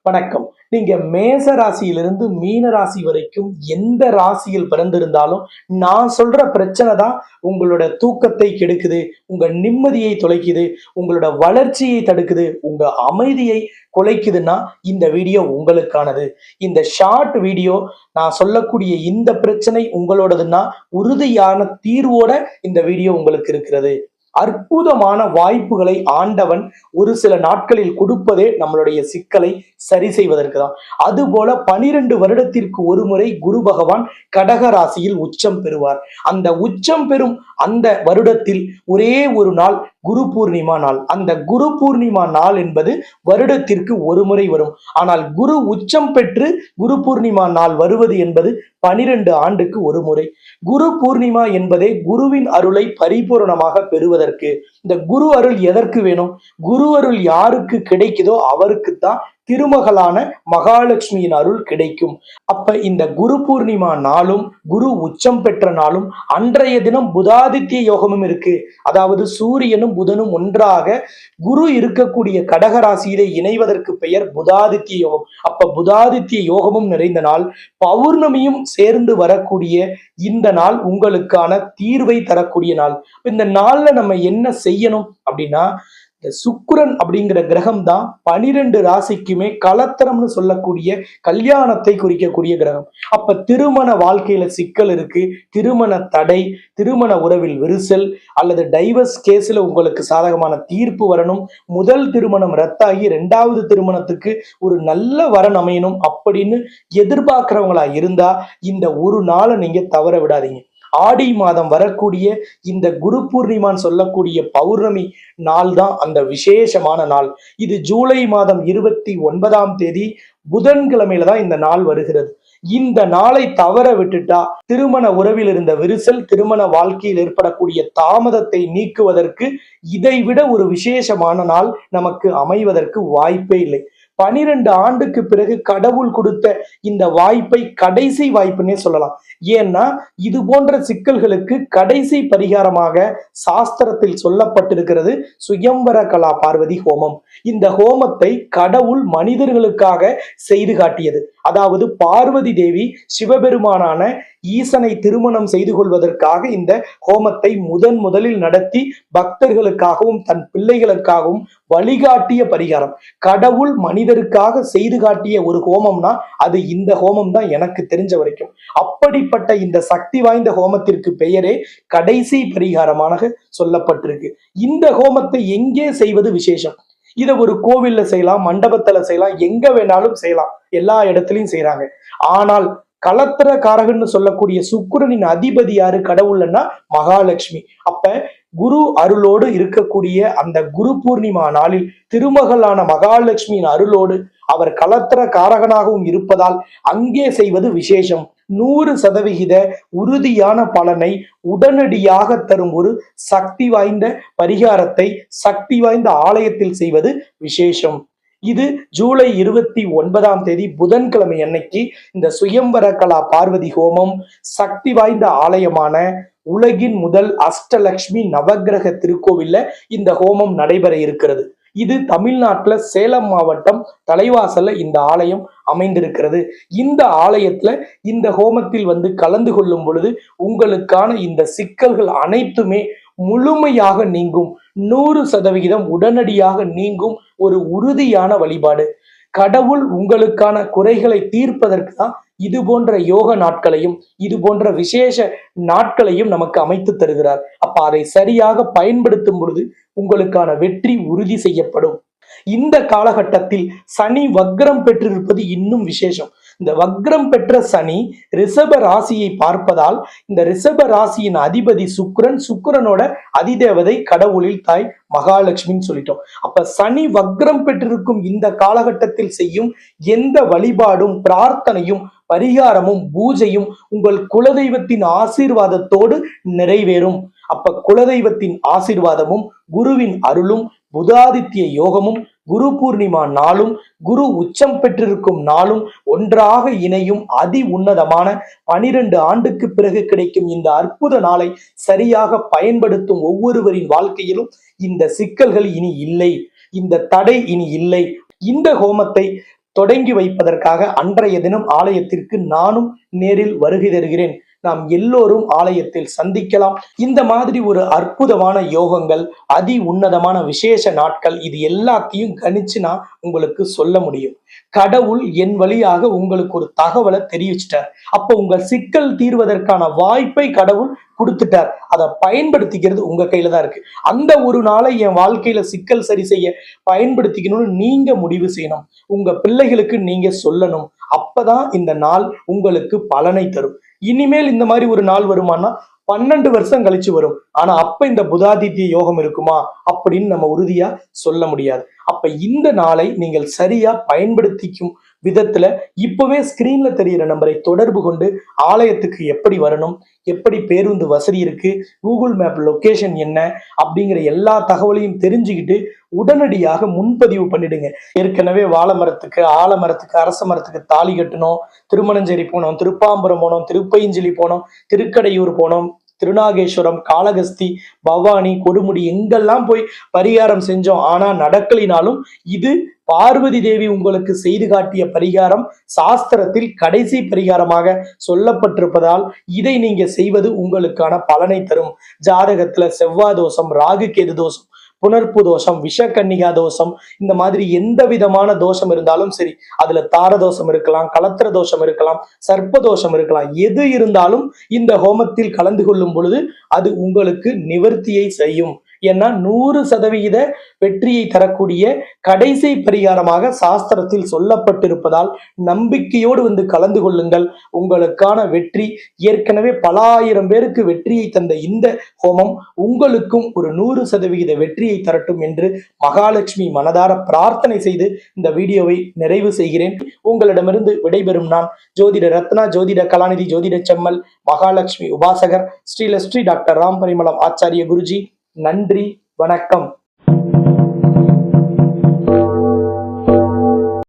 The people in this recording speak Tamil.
வணக்கம். நீங்க மேச ராசியிலிருந்து மீன ராசி வரைக்கும் எந்த ராசியில் பிறந்திருந்தாலும் நான் சொல்ற பிரச்சனை தான் உங்களோட தூக்கத்தை கெடுக்குது, உங்க நிம்மதியை தொலைக்குது, உங்களோட வளர்ச்சியை தடுக்குது, உங்க அமைதியை குலைக்குதுன்னா இந்த வீடியோ உங்களுக்கானது. இந்த ஷார்ட் வீடியோ நான் சொல்லக்கூடிய இந்த பிரச்சனை உங்களோடதுன்னா உறுதியான தீர்வோட இந்த வீடியோ உங்களுக்கு இருக்கிறது. அற்புதமான வாய்ப்புகளை ஆண்டவன் ஒரு சில நாட்களில் கொடுப்பதே நம்மளுடைய சிக்கலை சரி செய்வதற்கு தான். அதுபோல 12 வருடத்திற்கு ஒரு முறை குரு பகவான் கடக ராசியில் உச்சம் பெறுவார். அந்த உச்சம் பெறும் அந்த வருடத்தில் ஒரே ஒரு நாள் குரு பூர்ணிமா நாள். அந்த குரு பூர்ணிமா நாள் என்பது வருடத்திற்கு ஒரு முறை வரும். ஆனால் குரு உச்சம் பெற்று குரு பூர்ணிமா நாள் வருவது என்பது 12 ஆண்டுக்கு ஒரு முறை. குரு பூர்ணிமா என்பதே குருவின் அருளை பரிபூரணமாக பெறுவதற்கு. இந்த குரு அருள் எதற்கு வேணும்? குரு அருள் யாருக்கு கிடைக்குதோ அவருக்குத்தான் திருமகளான மகாலட்சுமியின் அருள் கிடைக்கும். அப்ப இந்த குரு பூர்ணிமா நாளும் குரு உச்சம் பெற்ற நாளும் அன்றைய தினம் புதாதித்ய யோகமும் இருக்கு. அதாவது சூரியனும் புதனும் ஒன்றாக குரு இருக்கக்கூடிய கடகராசியிலே இணைவதற்கு பெயர் புதாதித்ய யோகம். அப்ப புதாதித்ய யோகமும் நிறைந்த நாள், பௌர்ணமியும் சேர்ந்து வரக்கூடிய இந்த நாள் உங்களுக்கான தீர்வை தரக்கூடிய நாள். இந்த நாள்ல நம்ம என்ன செய்யணும் அப்படின்னா, இந்த சுக்கிரன் அப்படிங்கிற கிரகம் தான் 12 ராசிக்குமே கலத்திரம்னு சொல்லக்கூடிய கல்யாணத்தை குறிக்கக்கூடிய கிரகம். அப்ப திருமண வாழ்க்கையில சிக்கல் இருக்கு, திருமண தடை, திருமண உறவில் விரிசல் அல்லது டைவர்ஸ் கேஸ்ல உங்களுக்கு சாதகமான தீர்ப்பு வரணும், முதல் திருமணம் ரத்தாகி 2வது திருமணத்துக்கு ஒரு நல்ல வரன் அமையணும் அப்படின்னு எதிர்பார்க்கிறவங்களா இருந்தா இந்த ஒரு நாளை நீங்க தவற விடாதீங்க. ஆடி மாதம் வரக்கூடிய இந்த குரு பூர்ணிமான்னு சொல்லக்கூடிய பௌர்ணமி நாள் தான் அந்த விசேஷமான நாள். இது ஜூலை மாதம் 29ஆம் தேதி புதன்கிழமையில தான் இந்த நாள் வருகிறது. இந்த நாளை தவற விட்டுட்டா திருமண உறவில் இருந்த விரிசல், திருமண வாழ்க்கையில் ஏற்படக்கூடிய தாமதத்தை நீக்குவதற்கு இதைவிட ஒரு விசேஷமான நாள் நமக்கு அமைவதற்கு வாய்ப்பே இல்லை. 12 ஆண்டுக்கு பிறகு கடவுள் கொடுத்த இந்த வாய்ப்பை கடைசி வாய்ப்புன்னே சொல்லலாம். ஏன்னா இது போன்ற சிக்கல்களுக்கு கடைசி பரிகாரமாக சாஸ்திரத்தில் சொல்லப்பட்டிருக்கிறது சுயம்வர கலா பார்வதி ஹோமம். இந்த ஹோமத்தை கடவுள் மனிதர்களுக்காக செய்து காட்டியது. அதாவது பார்வதி தேவி சிவபெருமானான ஈசனை திருமணம் செய்து கொள்வதற்காக இந்த ஹோமத்தை முதலில் நடத்தி பக்தர்களுக்காகவும் தன் பிள்ளைகளுக்காகவும் வழிகாட்டிய பரிகாரம். கடவுள் மனிதருக்காக செய்து காட்டிய ஒரு ஹோமம்னா அது இந்த ஹோமம் தான் எனக்கு தெரிஞ்ச வரைக்கும். அப்படிப்பட்ட இந்த சக்தி வாய்ந்த ஹோமத்திற்கு பெயரே கடைசி பரிகாரமாக சொல்லப்பட்டிருக்கு. இந்த ஹோமத்தை எங்கே செய்வது விசேஷம்? இதை ஒரு கோவில்ல செய்யலாம், மண்டபத்துல செய்யலாம், எங்க வேணாலும் செய்யலாம், எல்லா இடத்துலயும் செய்யறாங்க. ஆனால் கலத்திர காரகன்னு சொல்லக்கூடிய சுக்கிரனின் அதிபதி யாரு கடவுள்னா மகாலட்சுமி. அப்ப குரு அருளோடு இருக்கக்கூடிய அந்த குரு பூர்ணிமா நாளில் திருமகளான மகாலட்சுமியின் அருளோடு அவர் கலத்திர காரகனாகவும் இருப்பதால் அங்கே செய்வது விசேஷம். 100% உறுதியான பலனை உடனடியாக தரும் ஒரு சக்தி வாய்ந்த பரிகாரத்தை சக்தி வாய்ந்த ஆலயத்தில் செய்வது விசேஷம். இது ஜூலை 29ஆம் தேதி புதன்கிழமை அன்னைக்கு இந்த சுயம்வர கலா பார்வதி ஹோமம் சக்தி வாய்ந்த ஆலயமான உலகின் முதல் அஷ்டலட்சுமி நவகிரக திருக்கோவில்ல இந்த ஹோமம் நடைபெற இருக்கிறது. இது தமிழ்நாட்டுல சேலம் மாவட்டம் தலைவாசல்ல இந்த ஆலயம் அமைந்திருக்கிறது. இந்த ஆலயத்துல இந்த ஹோமத்தில் கலந்து கொள்ளும் பொழுது உங்களுக்கான இந்த சிக்கல்கள் அனைத்துமே முழுமையாக நீங்கும். 100% உடனடியாக நீங்கும் ஒரு உறுதியான வழிபாடு. கடவுள் உங்களுக்கான குறைகளை தீர்ப்பதற்கு தான் இது போன்ற யோக நாட்களையும் இது போன்ற விசேஷ நாட்களையும் நமக்கு அமைத்து தருகிறார். அப்ப அதை சரியாக பயன்படுத்தும் பொழுது உங்களுக்கான வெற்றி உறுதி செய்யப்படும். இந்த காலகட்டத்தில் சனி வக்ரம் பெற்றிருப்பது இன்னும் விசேஷம். இந்த வக்ரம் பெற்ற சனி ரிஷப ராசியை பார்ப்பதால் இந்த ரிஷப ராசியின் அதிபதி சுக்கிரன், சுக்கிரனோட அதிதேவதை கடவுளில் தாய் மகாலட்சுமின்னு சொல்லிட்டோம். அப்ப சனி வக்ரம் பெற்றிருக்கும் இந்த காலகட்டத்தில் செய்யும் எந்த வழிபாடும் பிரார்த்தனையும் பரிகாரமும் பூஜையும் உங்கள் குலதெய்வத்தின் ஆசீர்வாதத்தோடு நிறைவேறும். அப்ப குலதெய்வத்தின் ஆசீர்வாதமும் குருவின் அருளும் புதாதித்ய யோகமும் குரு பூர்ணிமா நாளும் குரு உச்சம் பெற்றிருக்கும் நாளும் ஒன்றாக இணையும் அதி உன்னதமான 12 ஆண்டுக்கு பிறகு கிடைக்கும் இந்த அற்புத நாளை சரியாக பயன்படுத்தும் ஒவ்வொருவரின் வாழ்க்கையிலும் இந்த சிக்கல்கள் இனி இல்லை, இந்த தடை இனி இல்லை. இந்த ஹோமத்தை தொடங்கி வைப்பதற்காக அன்றைய தினம் ஆலயத்திற்கு நானும் நேரில் வருகை தருகிறேன். நாம் எல்லோரும் ஆலயத்தில் சந்திக்கலாம். இந்த மாதிரி ஒரு அற்புதமான யோகங்கள், அதி உன்னதமான விசேஷ நாட்கள், இது எல்லாத்தையும் கணிச்சு நான் உங்களுக்கு சொல்ல முடியும். கடவுள் என் வழியாக உங்களுக்கு ஒரு தகவலை தெரிவிச்சிட்டார். அப்ப உங்க சிக்கல் தீர்வதற்கான வாய்ப்பை கடவுள் கொடுத்துட்டார். அதை பயன்படுத்திக்கிறது உங்க கையில தான் இருக்கு. அந்த ஒரு நாளை என் வாழ்க்கையில சிக்கல் சரி செய்ய பயன்படுத்திக்கணும்னு நீங்க முடிவு செய்யணும். உங்க பிள்ளைகளுக்கு நீங்க சொல்லணும். அப்பதான் இந்த நாள் உங்களுக்கு பலனை தரும். இனிமேல் இந்த மாதிரி ஒரு நாள் வருமானா 12 வருஷம் கழிச்சு வரும். ஆனா அப்ப இந்த புதாதித்ய யோகம் இருக்குமா அப்படின்னு நம்ம உறுதியா சொல்ல முடியாது. அப்ப இந்த நாளை நீங்கள் சரியா பயன்படுத்திக்கும் விதத்துல இப்பவே ஸ்கிரீன்ல தெரியிற நம்பரை தொடர்பு கொண்டு ஆலயத்துக்கு எப்படி வரணும், எப்படி பேருந்து வசதி இருக்கு, கூகுள் மேப் லொகேஷன் என்ன அப்படிங்கிற எல்லா தகவலையும் தெரிஞ்சுக்கிட்டு உடனடியாக முன்பதிவு பண்ணிடுங்க. ஏற்கனவே வாழை மரத்துக்கு, ஆலமரத்துக்கு, அரச மரத்துக்கு தாலி கட்டணும், திருமணஞ்சேரி போனோம், திருப்பாம்பரம் போனோம், திருப்பையஞ்சிலி போனோம், திருக்கடையூர் போனோம், திருநாகேஸ்வரம், காளகஸ்தி, பவானி, கொடுமுடி எங்கெல்லாம் போய் பரிகாரம் செஞ்சோம். ஆனா நடக்கலினாலும் இது பார்வதி தேவி உங்களுக்கு செய்து காட்டிய பரிகாரம் சாஸ்திரத்தில் கடைசி பரிகாரமாக சொல்லப்பட்டிருப்பதால் இதை நீங்க செய்வது உங்களுக்கான பலனை தரும். ஜாதகத்துல செவ்வாய் தோஷம், ராகு கேது தோஷம், புனர்ப்பு தோஷம், விஷக்கன்னிகா தோஷம், இந்த மாதிரி எந்த விதமான தோஷம் இருந்தாலும் சரி, அதுல தார தோஷம் இருக்கலாம், கலத்திர தோஷம் இருக்கலாம், சர்ப்ப தோஷம் இருக்கலாம், எது இருந்தாலும் இந்த ஹோமத்தில் கலந்து கொள்ளும் பொழுது அது உங்களுக்கு நிவர்த்தியை செய்யும். ஏன்னா 100% வெற்றியை தரக்கூடிய கடைசி பரிகாரமாக சாஸ்திரத்தில் சொல்லப்பட்டிருப்பதால் நம்பிக்கையோடு வந்து கலந்து கொள்ளுங்கள். உங்களுக்கான வெற்றி ஏற்கனவே பல ஆயிரம் பேருக்கு வெற்றியை தந்த இந்த ஹோமம் உங்களுக்கும் ஒரு 100% வெற்றியை தரட்டும் என்று மகாலட்சுமி மனதார பிரார்த்தனை செய்து இந்த வீடியோவை நிறைவு செய்கிறேன். உங்களிடமிருந்து விடைபெறும் நான் ஜோதிட ரத்னா, ஜோதிட கலாநிதி, ஜோதிட செம்மல், மகாலட்சுமி உபாசகர், ஸ்ரீ டாக்டர் ராம் பரிமளம் ஆச்சாரிய குருஜி. நன்றி, வணக்கம்.